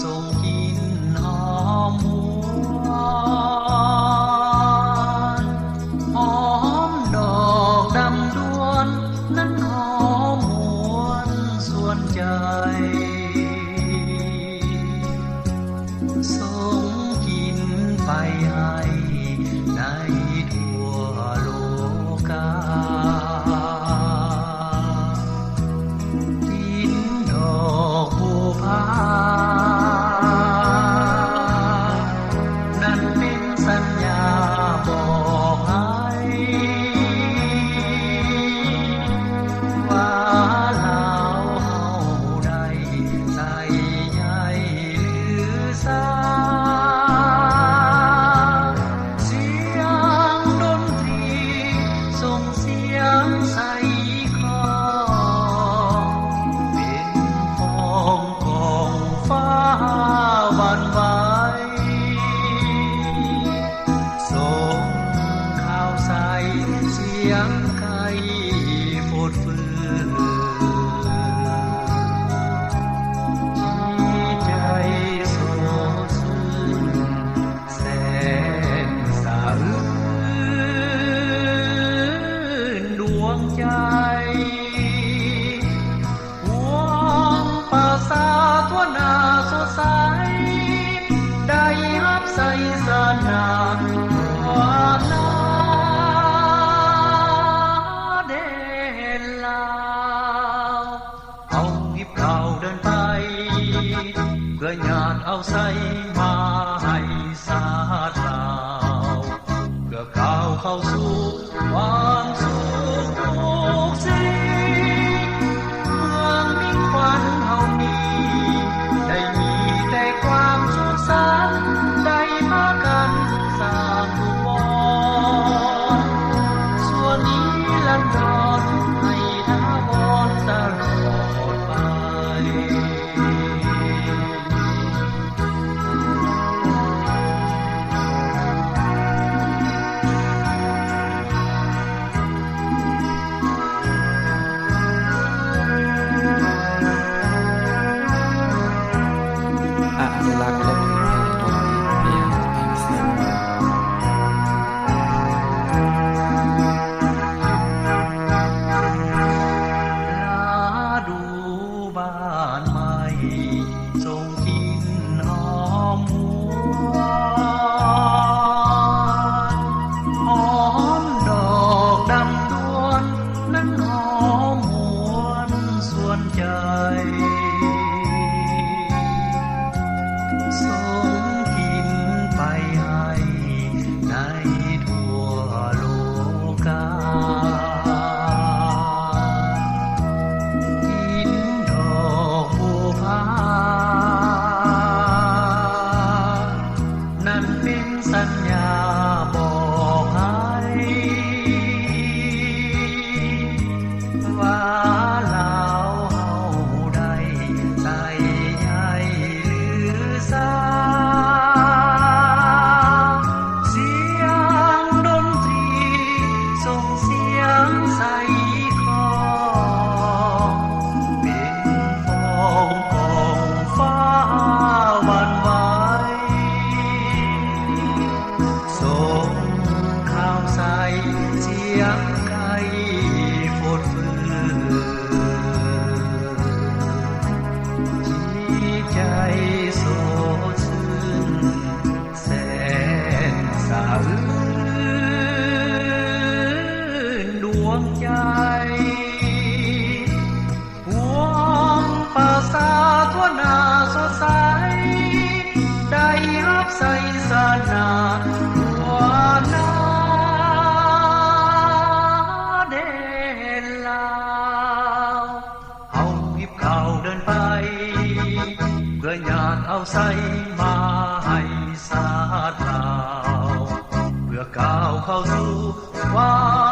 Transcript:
ส่งกลิ่นหอมหวนหอมดอกดำดวนนั้นหอมหวนส่วนใจส่งกลิ่นไปให้ในทั่วโลกากลิ่นดอกบัวผานั้นเป็นสัญญาบอกให้ว่าเราเฮาได้ใส่ใยหรือสาเสียงดนตรีส่งเสียงใส่คอเป็นฟองของฟ้าหวั่นไหวส่งข่าวใส่เสียงไก่โฟดฟืนที่ใจโศกซึ้งแสนสะอื้นดวงใจหวงภาษาทั่วหน้าสดใสได้รับใส่สนาหัวหน้าเด่นลาวเอาหิบข่าวเดินไปเพื่อญาติเอาใส่มาให้สาดลาวเพื่อก้าวเข้าสู่ความสุขทุกสิ่งเมืองมิ่งขวัญเฮามีได้มีแต่ความสุขสันต์ได้พากันสร้างทุกวันส่วนนี้ลันดอนให้ถาวรตลอดไปอนุรักษ์และเผยแพร่โดยเพียงเพลงเสียงดูบ้านใหม่ส่งกลิ่นหอมหวนหอมดอกดำดวนนั้นหอมหวนส่วนใจส่งกลิ่นไปให้ในทั่วโลกากลิ่นดอกบัวผานั้นเป็นสัญญาบอกให้ว่าเราเฮาได้ใส่ใยหรือสาเสียงดนตรีส่งเสียงใส่คอเป็นฟองของฟ้าหวั่นไหวส่งข่าวใส่เสียงไก่โฟดฟืนที่ใจโศกซึ้งแสนสะอื้นดวงใจหวงภาษาทั่วหน้าสดใสได้รับใส่สนาหัวหน้าเด่นลาวเอาหิบข่าวเดินไปเพื่อญาติเอาใส่มาให้สาดลาวเพื่อก้าวเข้าสู่ความ